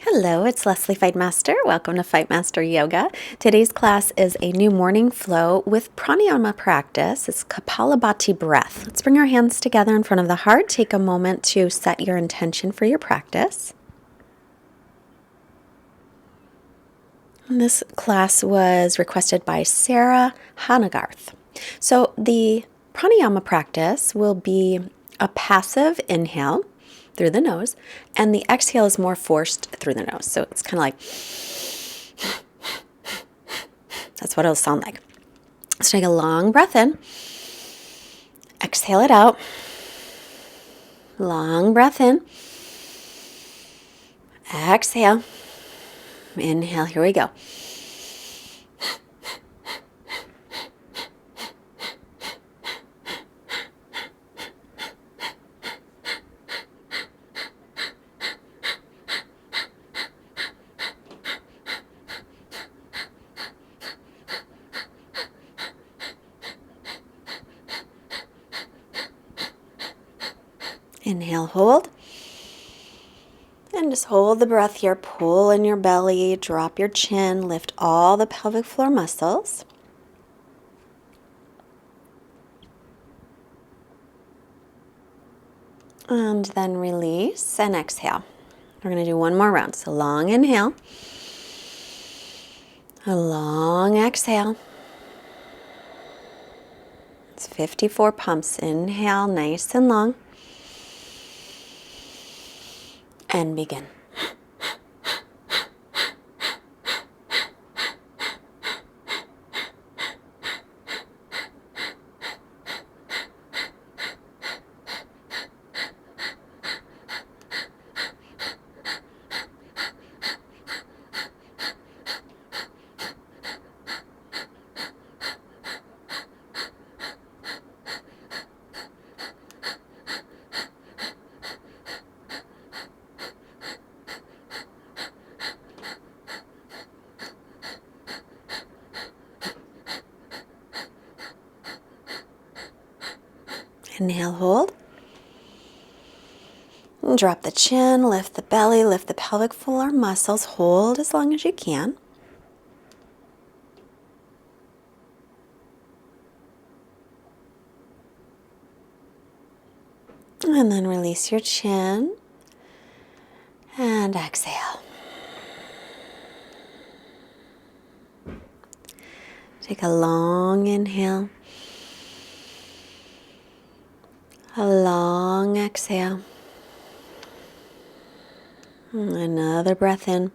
Hello, it's Leslie Fightmaster. Welcome to Fightmaster Yoga. Today's class is a new morning flow with Pranayama practice. It's Kapalabhati breath. Let's bring our hands together in front of the heart. Take a moment to set your intention for your practice. And this class was requested by Sarah Hanagarth. So the Pranayama practice will be a passive inhale through the nose, and the exhale is more forced through the nose. So it's kind of like, that's what it'll sound like. Let's take a long breath in, exhale it out, long breath in, exhale, inhale, here we go. Inhale, hold, and just hold the breath here. Pull in your belly, drop your chin, lift all the pelvic floor muscles. And then release and exhale. We're going to do one more round. So long inhale, a long exhale. It's 54 pumps. Inhale, nice and long. And begin. Inhale, hold. And drop the chin, lift the belly, lift the pelvic floor muscles. Hold as long as you can. And then release your chin and exhale. Take a long inhale. A long exhale. Another breath in.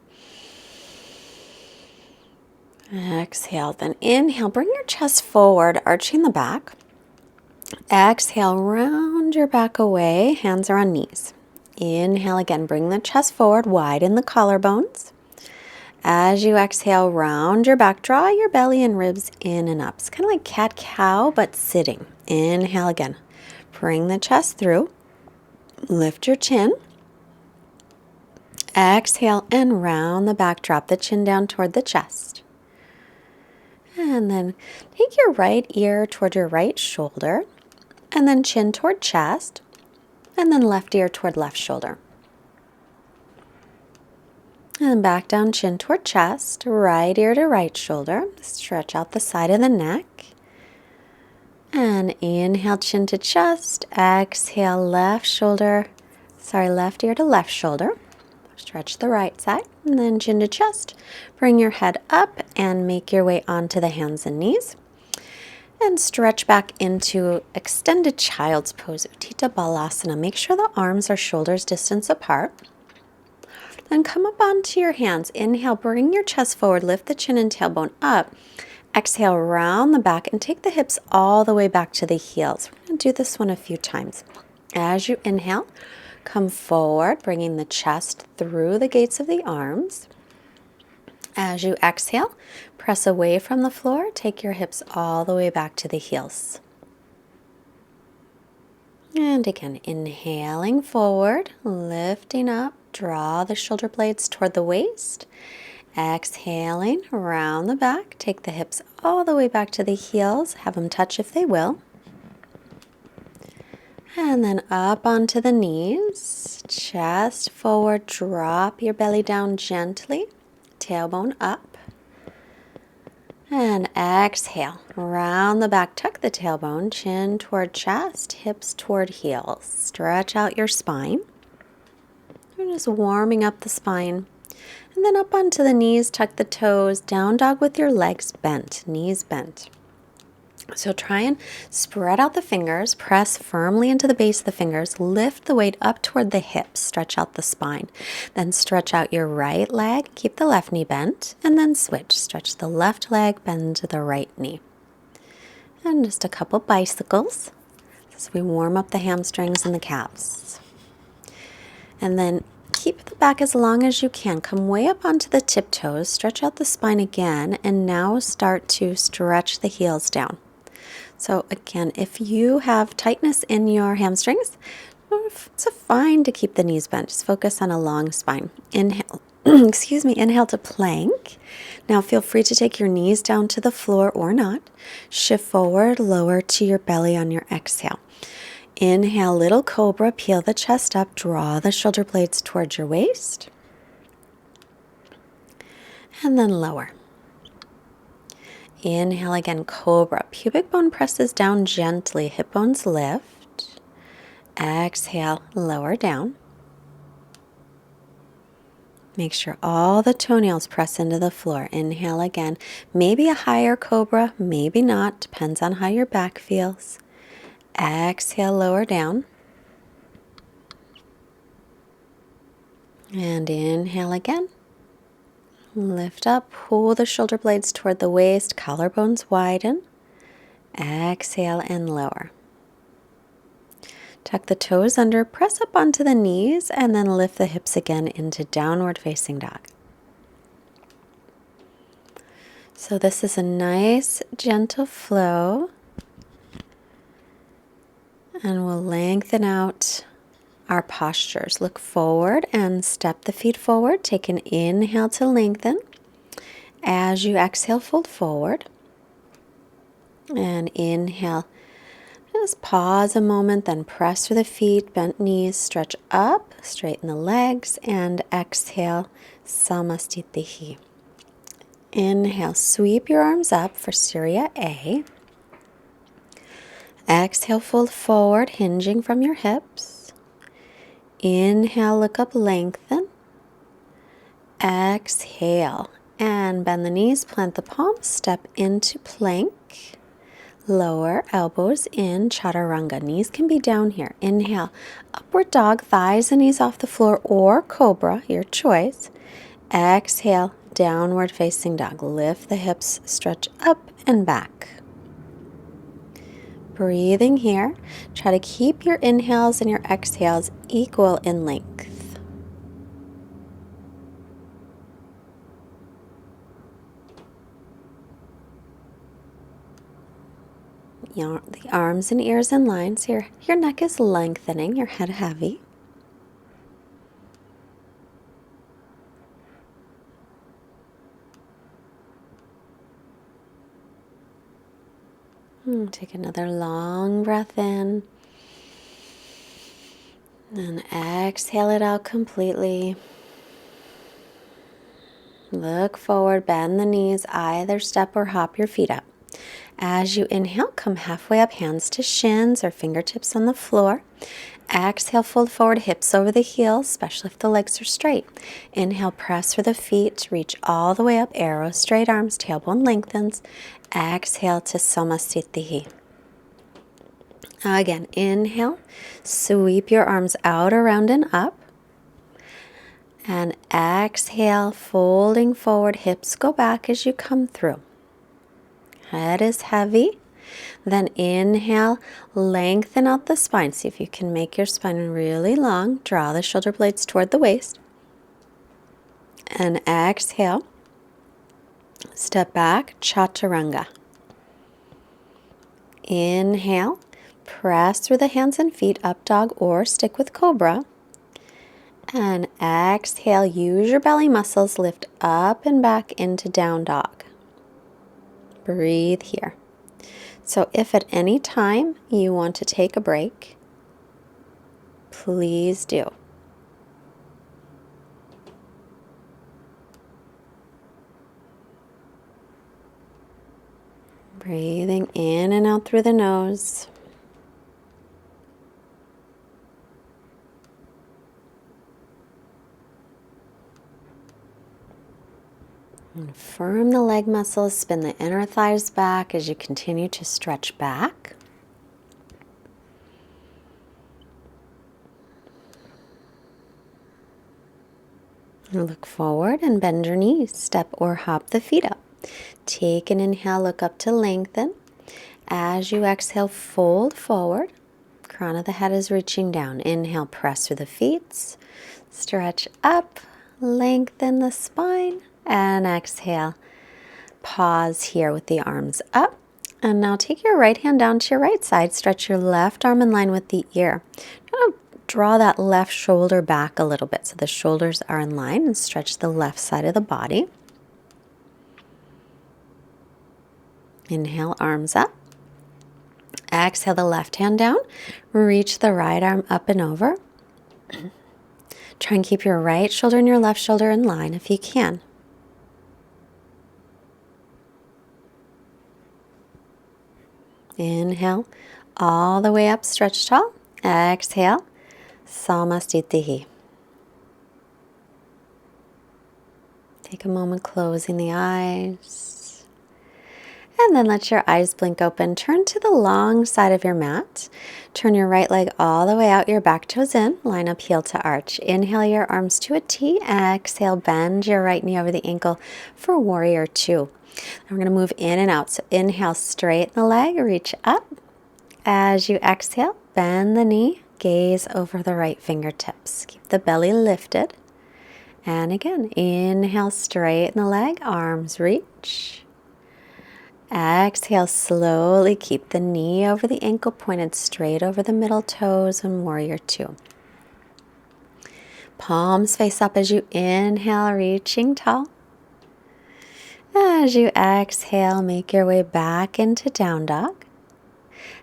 Exhale. Then inhale. Bring your chest forward, arching the back. Exhale. Round your back away. Hands are on knees. Inhale again. Bring the chest forward. Widen the collarbones. As you exhale, round your back. Draw your belly and ribs in and up. It's kind of like cat-cow, but sitting. Inhale again. Bring the chest through. Lift your chin. Exhale and round the back. Drop the chin down toward the chest. And then take your right ear toward your right shoulder. And then chin toward chest. And then left ear toward left shoulder. And then back down, chin toward chest. Right ear to right shoulder. Stretch out the side of the neck. And inhale, chin to chest. Exhale, left ear to left shoulder. Stretch the right side. And then chin to chest. Bring your head up and make your way onto the hands and knees. And stretch back into extended child's pose, Utthita Balasana. Make sure the arms are shoulders distance apart. Then come up onto your hands. Inhale, bring your chest forward. Lift the chin and tailbone up. Exhale, round the back and take the hips all the way back to the heels. We're going to do this one a few times. As you inhale, come forward, bringing the chest through the gates of the arms. As you exhale, press away from the floor. Take your hips all the way back to the heels. And again, inhaling forward, lifting up, draw the shoulder blades toward the waist. Exhaling, round the back, take the hips all the way back to the heels, have them touch if they will. And then up onto the knees, chest forward, drop your belly down gently, tailbone up. And exhale, round the back, tuck the tailbone, chin toward chest, hips toward heels. Stretch out your spine. You're just warming up the spine. And then up onto the knees, tuck the toes, down dog with your legs bent, knees bent. So try and spread out the fingers, press firmly into the base of the fingers, lift the weight up toward the hips, stretch out the spine. Then stretch out your right leg, keep the left knee bent, and then switch. Stretch the left leg, bend to the right knee. And just a couple bicycles as we warm up the hamstrings and the calves. And then keep the back as long as you can. Come way up onto the tiptoes, stretch out the spine again, and now start to stretch the heels down. So again, if you have tightness in your hamstrings, it's fine to keep the knees bent. Just focus on a long spine. Inhale, inhale to plank. Now feel free to take your knees down to the floor or not. Shift forward, lower to your belly on your exhale. Inhale, little cobra, peel the chest up, draw the shoulder blades towards your waist. And then lower. Inhale again, cobra. Pubic bone presses down gently, hip bones lift. Exhale, lower down. Make sure all the toenails press into the floor. Inhale again. Maybe a higher cobra, maybe not. Depends on how your back feels. Exhale, lower down. And inhale again. Lift up, pull the shoulder blades toward the waist, collarbones widen. Exhale and lower. Tuck the toes under, press up onto the knees, and then lift the hips again into downward facing dog. So this is a nice, gentle flow. And we'll lengthen out our postures. Look forward and step the feet forward. Take an inhale to lengthen. As you exhale, fold forward. And inhale. Just pause a moment, then press through the feet, bent knees, stretch up, straighten the legs, and exhale, Samastitihi. Inhale, sweep your arms up for Surya A. Exhale, fold forward, hinging from your hips. Inhale, look up, lengthen. Exhale, and bend the knees, plant the palms, step into plank. Lower, elbows in, chaturanga. Knees can be down here. Inhale, upward dog, thighs and knees off the floor, or cobra, your choice. Exhale, downward facing dog. Lift the hips, stretch up and back. Breathing here. Try to keep your inhales and your exhales equal in length. The arms and ears in line, so your neck is lengthening, your head heavy. Take another long breath in. And exhale it out completely. Look forward, bend the knees, either step or hop your feet up. As you inhale, come halfway up, hands to shins or fingertips on the floor. Exhale, fold forward, hips over the heels, especially if the legs are straight. Inhale, press for the feet, reach all the way up, arrow, straight arms, tailbone lengthens. Exhale to Samastitihi. Again, inhale, sweep your arms out, around, and up. And exhale, folding forward, hips go back as you come through. Head is heavy. Then inhale, lengthen out the spine. See if you can make your spine really long. Draw the shoulder blades toward the waist. And exhale, step back, chaturanga. Inhale, press through the hands and feet, up dog or stick with cobra. And exhale, use your belly muscles, lift up and back into down dog. Breathe here. So if at any time you want to take a break, please do. Breathing in and out through the nose. And firm the leg muscles, spin the inner thighs back as you continue to stretch back. And look forward and bend your knees. Step or hop the feet up. Take an inhale, look up to lengthen. As you exhale, fold forward. Crown of the head is reaching down. Inhale, press through the feet. Stretch up, lengthen the spine, and exhale. Pause here with the arms up. And now take your right hand down to your right side. Stretch your left arm in line with the ear. Now draw that left shoulder back a little bit so the shoulders are in line, and stretch the left side of the body. Inhale, arms up. Exhale the left hand down. Reach the right arm up and over. Try and keep your right shoulder and your left shoulder in line if you can. Inhale, all the way up, stretch tall. Exhale, Samastitihi. Take a moment closing the eyes. And then let your eyes blink open. Turn to the long side of your mat. Turn your right leg all the way out, your back toes in. Line up heel to arch. Inhale your arms to a T. Exhale, bend your right knee over the ankle for warrior two. We're going to move in and out. So inhale, straighten the leg, reach up. As you exhale, bend the knee, gaze over the right fingertips. Keep the belly lifted. And again, inhale, straighten the leg, arms reach. Exhale, slowly keep the knee over the ankle, pointed straight over the middle toes, and warrior two. Palms face up as you inhale, reaching tall. As you exhale, make your way back into down dog.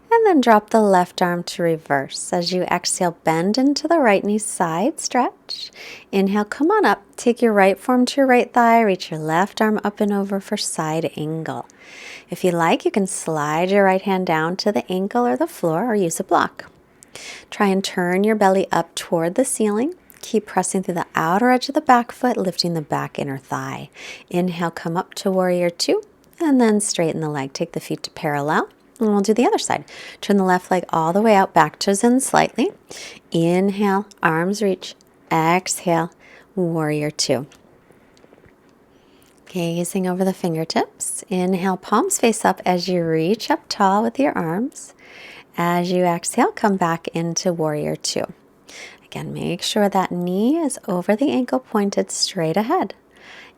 And then drop the left arm to reverse. As you exhale, bend into the right knee, side stretch. Inhale, come on up. Take your right forearm to your right thigh. Reach your left arm up and over for side angle. If you like, you can slide your right hand down to the ankle or the floor or use a block. Try and turn your belly up toward the ceiling. Keep pressing through the outer edge of the back foot, lifting the back inner thigh. Inhale, come up to warrior two, and then straighten the leg. Take the feet to parallel. And we'll do the other side. Turn the left leg all the way out, back toes in slightly. Inhale, arms reach. Exhale, warrior two. Gazing over the fingertips. Inhale, palms face up as you reach up tall with your arms. As you exhale, come back into warrior two. Again, make sure that knee is over the ankle, pointed straight ahead.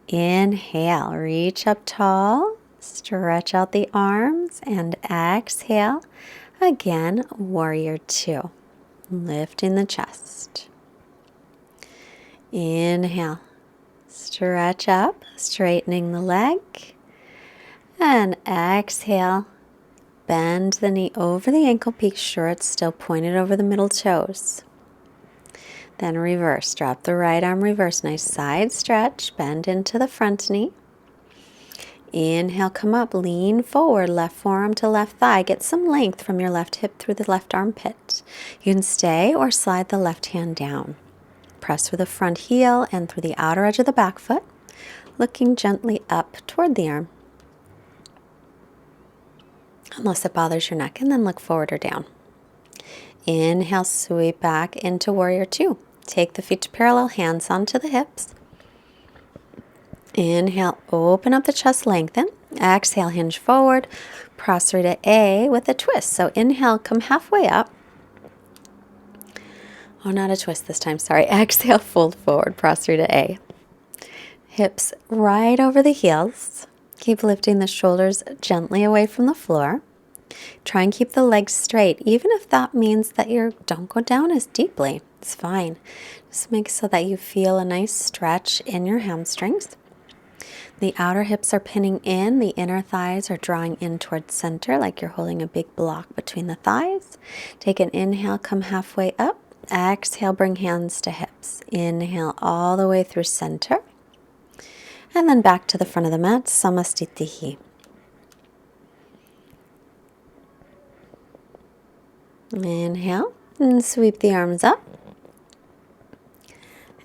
Inhale, reach up tall. Stretch out the arms and exhale. Again, warrior two. Lifting the chest. Inhale. Stretch up, straightening the leg. And exhale. Bend the knee over the ankle, make sure it's still pointed over the middle toes. Then reverse. Drop the right arm, reverse. Nice side stretch. Bend into the front knee. Inhale, come up, lean forward, left forearm to left thigh. Get some length from your left hip through the left armpit. You can stay or slide the left hand down. Press through the front heel and through the outer edge of the back foot, looking gently up toward the arm. Unless it bothers your neck, and then look forward or down. Inhale, sweep back into warrior two. Take the feet to parallel, hands onto the hips. Inhale, open up the chest, lengthen. Exhale, hinge forward. Prostrate A with a twist. So inhale, come halfway up. Oh, not a twist this time, sorry. Exhale, fold forward, prostrate A. Hips right over the heels. Keep lifting the shoulders gently away from the floor. Try and keep the legs straight, even if that means that you don't go down as deeply. It's fine. Just make so that you feel a nice stretch in your hamstrings. The outer hips are pinning in, the inner thighs are drawing in towards center like you're holding a big block between the thighs. Take an inhale, come halfway up. Exhale, bring hands to hips. Inhale all the way through center. And then back to the front of the mat, Samastitihi. Inhale and sweep the arms up.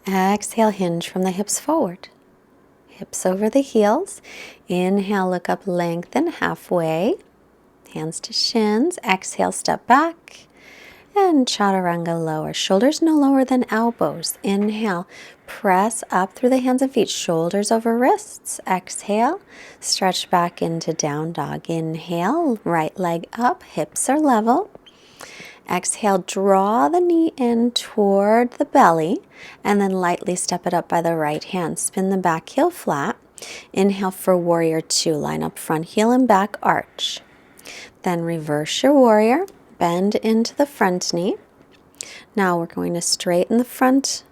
Exhale, hinge from the hips forward. Hips over the heels. Inhale, look up, lengthen halfway. Hands to shins. Exhale, step back. And chaturanga lower. Shoulders no lower than elbows. Inhale, press up through the hands and feet. Shoulders over wrists. Exhale, stretch back into down dog. Inhale, right leg up. Hips are level. Exhale, draw the knee in toward the belly and then lightly step it up by the right hand. Spin the back heel flat. Inhale for warrior two. Line up front heel and back arch. Then reverse your warrior. Bend into the front knee. Now we're going to straighten the front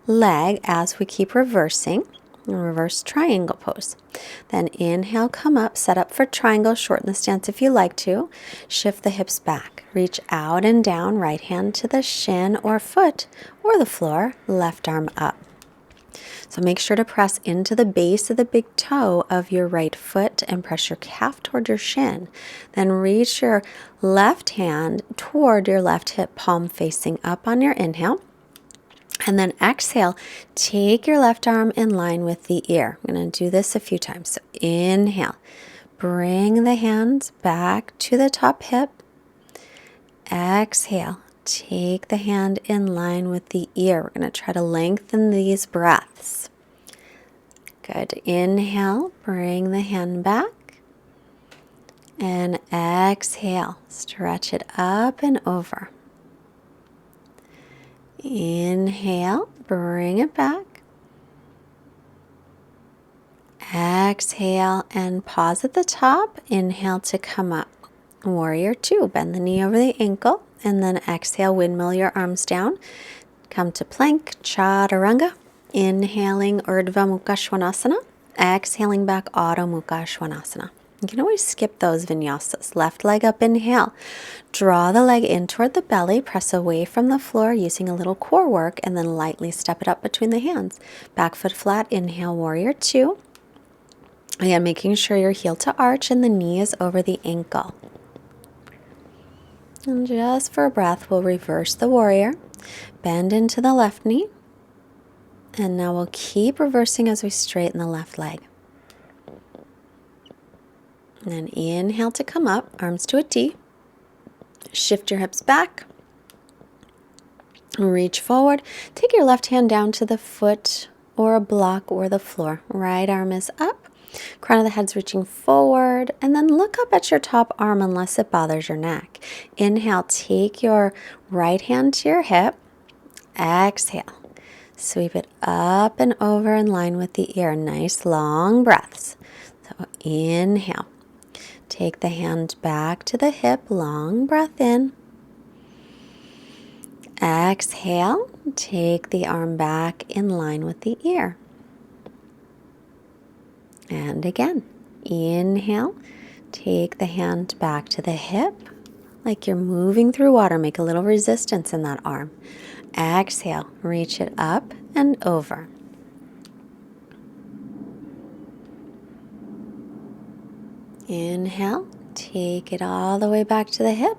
leg as we keep reversing. Reverse triangle pose. Then inhale, come up, set up for triangle, shorten the stance if you like to. Shift the hips back. Reach out and down, right hand to the shin or foot or the floor, left arm up. So make sure to press into the base of the big toe of your right foot and press your calf toward your shin. Then reach your left hand toward your left hip, palm facing up on your inhale. And then exhale, take your left arm in line with the ear. I'm going to do this a few times. So inhale, bring the hands back to the top hip. Exhale, take the hand in line with the ear. We're going to try to lengthen these breaths. Good. Inhale, bring the hand back. And exhale, stretch it up and over. Inhale, bring it back. Exhale and pause at the top. Inhale to come up. Warrior two, bend the knee over the ankle. And then exhale, windmill your arms down. Come to plank, chaturanga. Inhaling, Urdhva Mukha Svanasana. Exhaling back, Adho Mukha Svanasana. You can always skip those vinyasas. Left leg up, inhale. Draw the leg in toward the belly. Press away from the floor using a little core work. And then lightly step it up between the hands. Back foot flat, inhale, warrior two. Again, making sure your heel to arch and the knee is over the ankle. And just for a breath, we'll reverse the warrior. Bend into the left knee. And now we'll keep reversing as we straighten the left leg. And then inhale to come up, arms to a T. Shift your hips back. Reach forward. Take your left hand down to the foot or a block or the floor. Right arm is up. Crown of the head's reaching forward. And then look up at your top arm unless it bothers your neck. Inhale, take your right hand to your hip. Exhale. Sweep it up and over in line with the ear. Nice long breaths. So inhale. Take the hand back to the hip. Long breath in. Exhale. Take the arm back in line with the ear. And again. Inhale. Take the hand back to the hip. Like you're moving through water. Make a little resistance in that arm. Exhale, reach it up and over. Inhale, take it all the way back to the hip.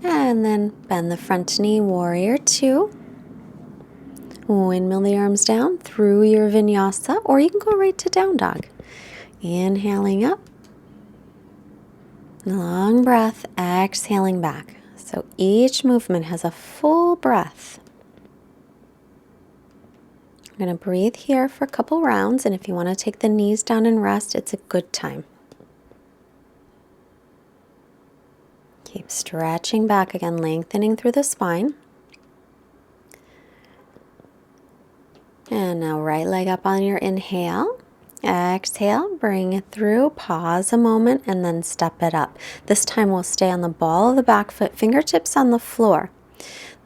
And then bend the front knee, warrior two. Windmill the arms down through your vinyasa, or you can go right to down dog. Inhaling up. Long breath, exhaling back. So each movement has a full breath. I'm going to breathe here for a couple rounds, and if you want to take the knees down and rest, it's a good time. Keep stretching back again, lengthening through the spine. And now right leg up on your inhale. Exhale, bring it through, pause a moment, and then step it up. This time we'll stay on the ball of the back foot, fingertips on the floor.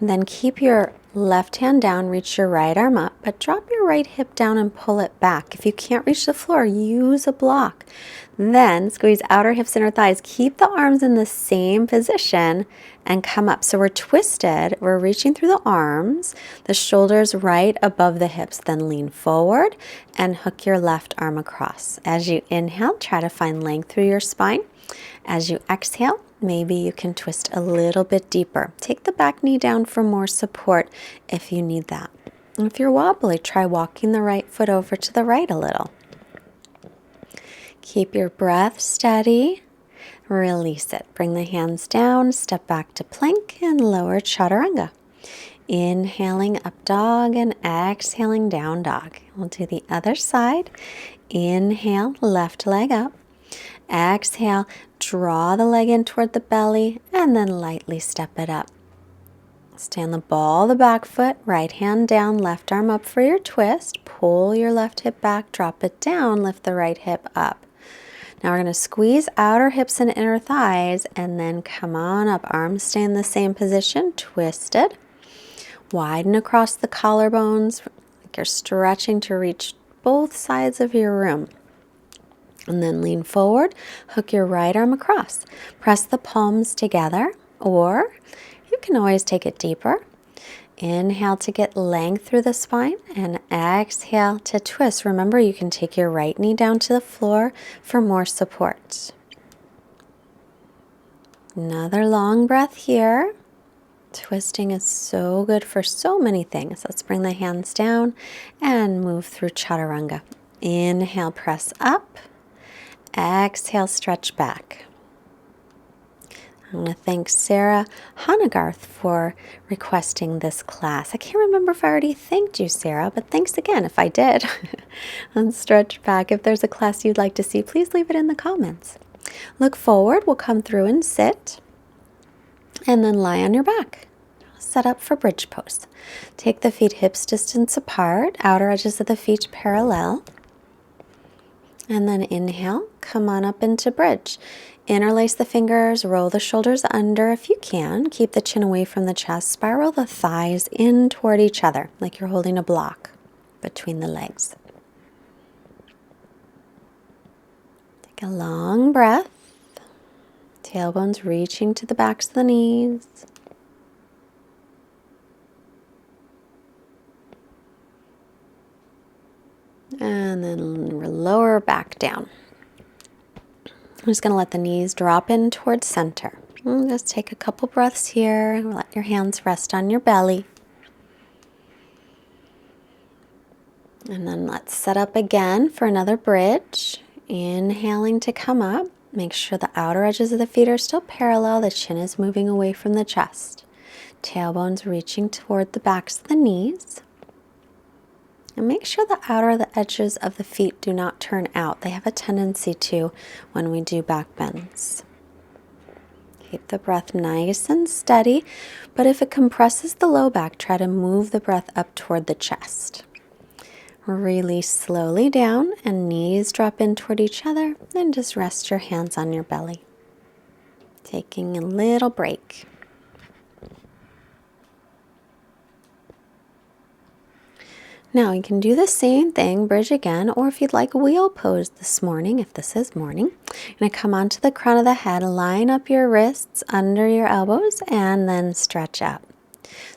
And then keep your left hand down, reach your right arm up, but drop your right hip down and pull it back. If you can't reach the floor, use a block. Then squeeze outer hips, inner thighs. Keep the arms in the same position and come up. So we're twisted. We're reaching through the arms, the shoulders right above the hips. Then lean forward and hook your left arm across. As you inhale, try to find length through your spine. As you exhale, maybe you can twist a little bit deeper. Take the back knee down for more support if you need that. And if you're wobbly, try walking the right foot over to the right a little. Keep your breath steady. Release it. Bring the hands down, step back to plank and lower chaturanga. Inhaling up dog and exhaling down dog. We'll do the other side. Inhale, left leg up. Exhale, draw the leg in toward the belly and then lightly step it up. Stand the ball, the back foot, right hand down, left arm up for your twist. Pull your left hip back, drop it down, lift the right hip up. Now we're going to squeeze outer hips and inner thighs and then come on up. Arms stay in the same position, twisted. Widen across the collarbones, like you're stretching to reach both sides of your room. And then lean forward, hook your right arm across. Press the palms together, or you can always take it deeper. Inhale to get length through the spine and exhale to twist. Remember, you can take your right knee down to the floor for more support. Another long breath here. Twisting is so good for so many things. Let's bring the hands down and move through chaturanga. Inhale, press up. Exhale, stretch back. I want to thank Sarah Honegarth for requesting this class. I can't remember if I already thanked you, Sarah, but thanks again if I did. And stretch back. If there's a class you'd like to see, please leave it in the comments. Look forward. We'll come through and sit. And then lie on your back. Set up for bridge pose. Take the feet hips distance apart, outer edges of the feet parallel. And then inhale, come on up into bridge. Interlace the fingers, roll the shoulders under if you can. Keep the chin away from the chest. Spiral the thighs in toward each other, like you're holding a block between the legs. Take a long breath. Tailbones reaching to the backs of the knees. And then lower back down. I'm just going to let the knees drop in towards center. And just take a couple breaths here. Let your hands rest on your belly. And then let's set up again for another bridge. Inhaling to come up. Make sure the outer edges of the feet are still parallel. The chin is moving away from the chest. Tailbones reaching toward the backs of the knees. And make sure the outer edges of the feet do not turn out. They have a tendency to when we do back bends. Keep the breath nice and steady, but if it compresses the low back, try to move the breath up toward the chest. Release slowly down and knees drop in toward each other. Then just rest your hands on your belly. Taking a little break. Now you can do the same thing, bridge again, or if you'd like wheel pose this morning, if this is morning, you're going to come onto the crown of the head, line up your wrists under your elbows, and then stretch out.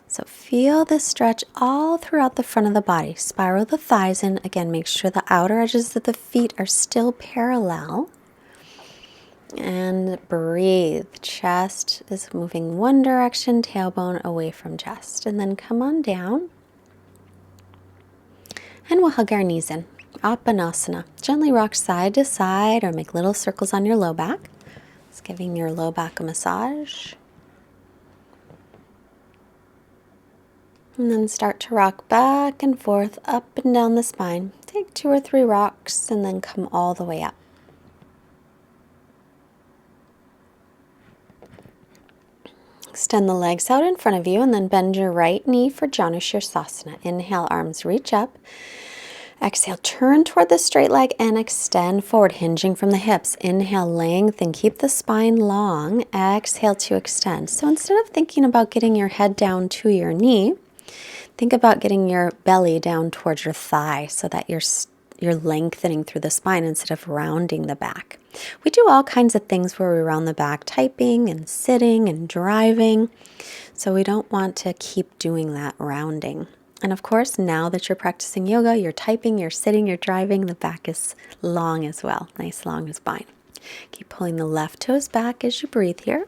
So feel this stretch all throughout the front of the body. Spiral the thighs in. Again, make sure the outer edges of the feet are still parallel. And breathe. Chest is moving one direction, tailbone away from chest. And then come on down. And we'll hug our knees in. Apanasana. Gently rock side to side or make little circles on your low back. It's giving your low back a massage. And then start to rock back and forth, up and down the spine. Take 2 or 3 rocks and then come all the way up. Extend the legs out in front of you and then bend your right knee for Janu Sirsasana. Inhale, arms reach up. Exhale, turn toward the straight leg and extend forward, hinging from the hips. Inhale, lengthen, keep the spine long. Exhale to extend. So instead of thinking about getting your head down to your knee, think about getting your belly down towards your thigh so that you're lengthening through the spine instead of rounding the back. We do all kinds of things where we round the back, typing and sitting and driving. So we don't want to keep doing that rounding. And of course, now that you're practicing yoga, you're typing, you're sitting, you're driving, the back is long as well. Nice long spine. Keep pulling the left toes back as you breathe here.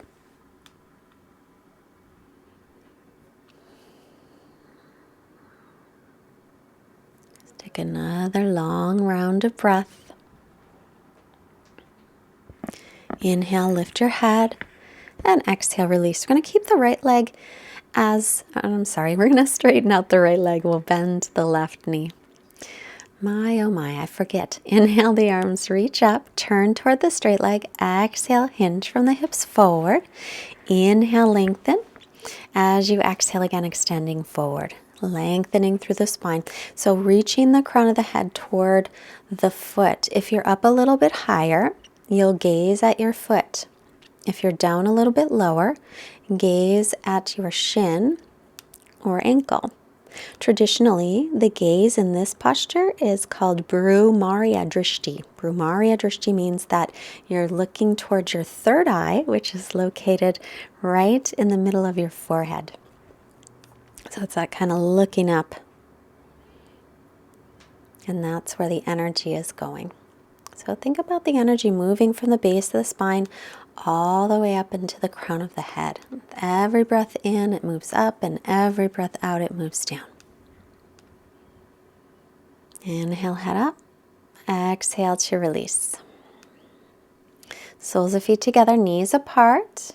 Take another long round of breath. Inhale, lift your head, and exhale, release. We're going to keep the right leg we're going to straighten out the right leg. We'll bend the left knee. My, oh my, I forget. Inhale, the arms reach up, turn toward the straight leg. Exhale, hinge from the hips forward. Inhale, lengthen. As you exhale again, extending forward, lengthening through the spine. So reaching the crown of the head toward the foot. If you're up a little bit higher, you'll gaze at your foot. If you're down a little bit lower, gaze at your shin or ankle. Traditionally, the gaze in this posture is called Bhru-Marya Drishti. Bhru-Marya Drishti means that you're looking towards your third eye, which is located right in the middle of your forehead. So it's that kind of looking up. And that's where the energy is going. So think about the energy moving from the base of the spine all the way up into the crown of the head. With every breath in, it moves up, and every breath out, it moves down. Inhale, head up. Exhale to release. Soles of feet together, knees apart.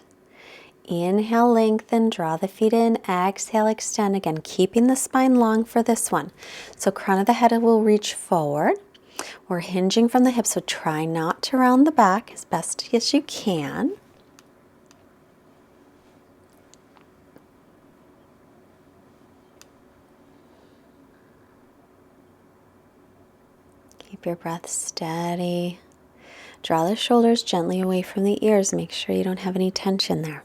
Inhale, lengthen, draw the feet in. Exhale, extend again, keeping the spine long for this one. So crown of the head will reach forward. We're hinging from the hips, so try not to round the back as best as you can. Keep your breath steady. Draw the shoulders gently away from the ears. Make sure you don't have any tension there.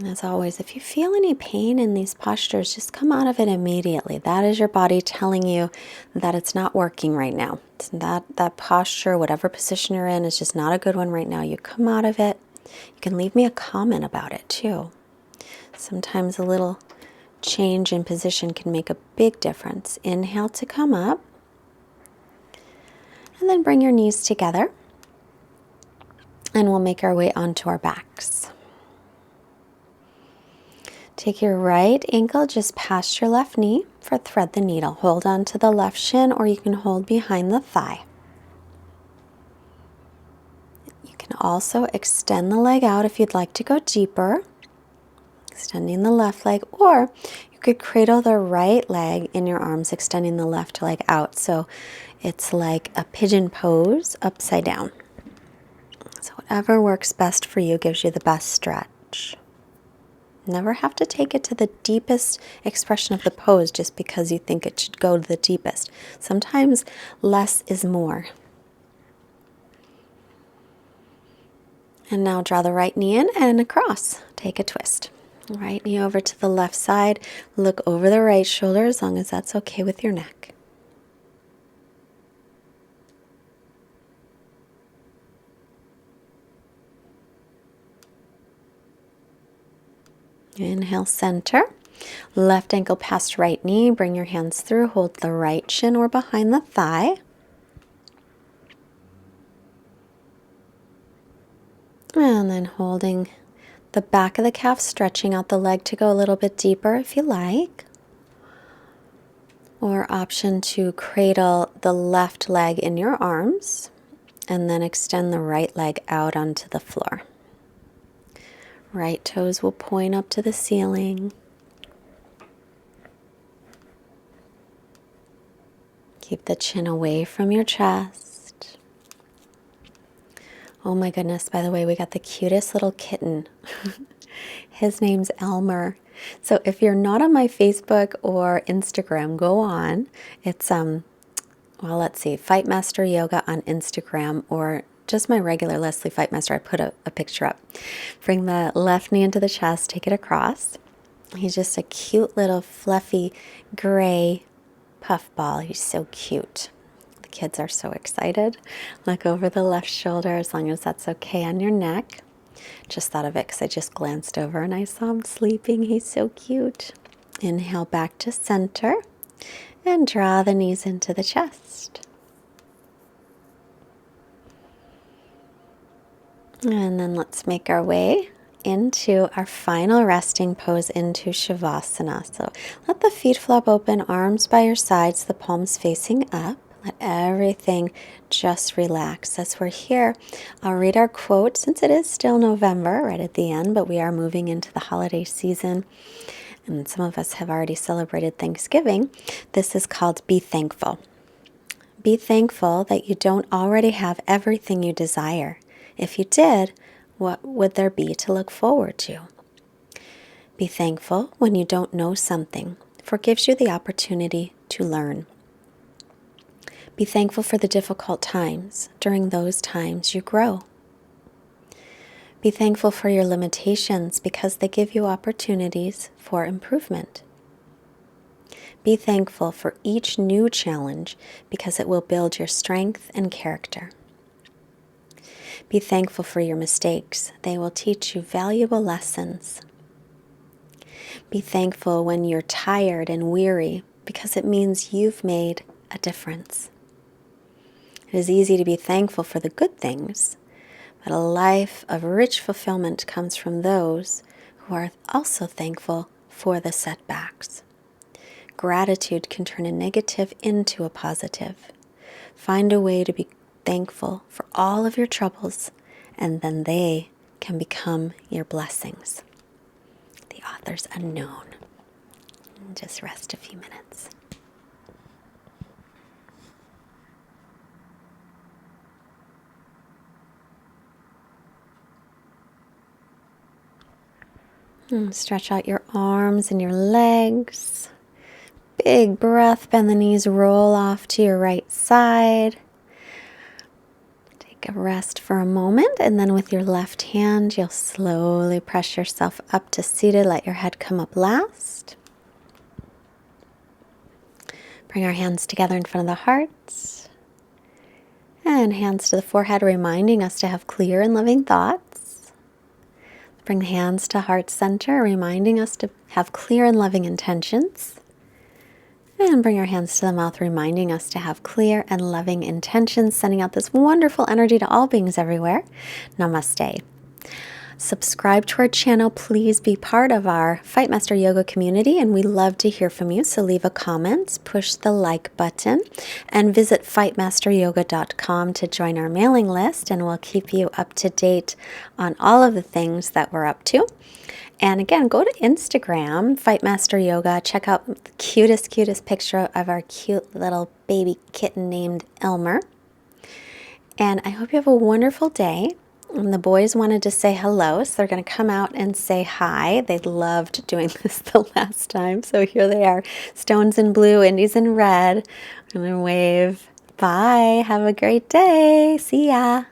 As always, if you feel any pain in these postures, just come out of it immediately. That is your body telling you that it's not working right now. That posture, whatever position you're in, is just not a good one right now. You come out of it. You can leave me a comment about it too. Sometimes a little change in position can make a big difference. Inhale to come up. And then bring your knees together. And we'll make our way onto our backs. Take your right ankle just past your left knee for thread the needle. Hold on to the left shin, or you can hold behind the thigh. You can also extend the leg out if you'd like to go deeper. Extending the left leg, or you could cradle the right leg in your arms, extending the left leg out. So it's like a pigeon pose upside down. So whatever works best for you gives you the best stretch. Never have to take it to the deepest expression of the pose just because you think it should go to the deepest. Sometimes less is more. And now draw the right knee in and across. Take a twist. Right knee over to the left side. Look over the right shoulder as long as that's okay with your neck. Inhale, center. Left ankle past right knee. Bring your hands through. Hold the right shin or behind the thigh. And then holding the back of the calf, stretching out the leg to go a little bit deeper if you like. Or option to cradle the left leg in your arms and then extend the right leg out onto the floor. Right toes will point up to the ceiling. Keep the chin away from your chest. Oh my goodness, by the way, we got the cutest little kitten. His name's Elmer. So if you're not on my Facebook or Instagram, go on. It's, well, let's see, Fightmaster Yoga on Instagram, or just my regular Leslie Fightmaster. I put a picture up. Bring the left knee into the chest, take it across. He's just a cute little fluffy gray puffball. He's so cute. The kids are so excited. Look over the left shoulder, as long as that's okay on your neck. Just thought of it because I just glanced over and I saw him sleeping. He's so cute. Inhale back to center and draw the knees into the chest. And then let's make our way into our final resting pose, into Shavasana. So let the feet flop open, arms by your sides, the palms facing up. Let everything just relax. As we're here, I'll read our quote, since it is still November, right at the end, but we are moving into the holiday season. And some of us have already celebrated Thanksgiving. This is called Be Thankful. Be thankful that you don't already have everything you desire. If you did, what would there be to look forward to? Be thankful when you don't know something, for it gives you the opportunity to learn. Be thankful for the difficult times. During those times, you grow. Be thankful for your limitations, because they give you opportunities for improvement. Be thankful for each new challenge, because it will build your strength and character. Be thankful for your mistakes. They will teach you valuable lessons. Be thankful when you're tired and weary, because it means you've made a difference. It is easy to be thankful for the good things, but a life of rich fulfillment comes from those who are also thankful for the setbacks. Gratitude can turn a negative into a positive. Find a way to be thankful for all of your troubles, and then they can become your blessings. The author's unknown. Just rest a few minutes. And stretch out your arms and your legs. Big breath, bend the knees, roll off to your right side. Take a rest for a moment, and then with your left hand, you'll slowly press yourself up to seated. Let your head come up last. Bring our hands together in front of the heart. And hands to the forehead, reminding us to have clear and loving thoughts. Bring the hands to heart center, reminding us to have clear and loving intentions. And bring our hands to the mouth, reminding us to have clear and loving intentions, sending out this wonderful energy to all beings everywhere. Namaste. Subscribe to our channel. Please be part of our Fightmaster Yoga community, and we love to hear from you. So leave a comment, push the like button, and visit fightmasteryoga.com to join our mailing list, and we'll keep you up to date on all of the things that we're up to. And again, go to Instagram, Fightmaster Yoga. Check out the cutest picture of our cute little baby kitten named Elmer. And I hope you have a wonderful day. And the boys wanted to say hello, so they're going to come out and say hi. They loved doing this the last time. So here they are, stones in blue, Indies in red. I'm going to wave. Bye. Have a great day. See ya.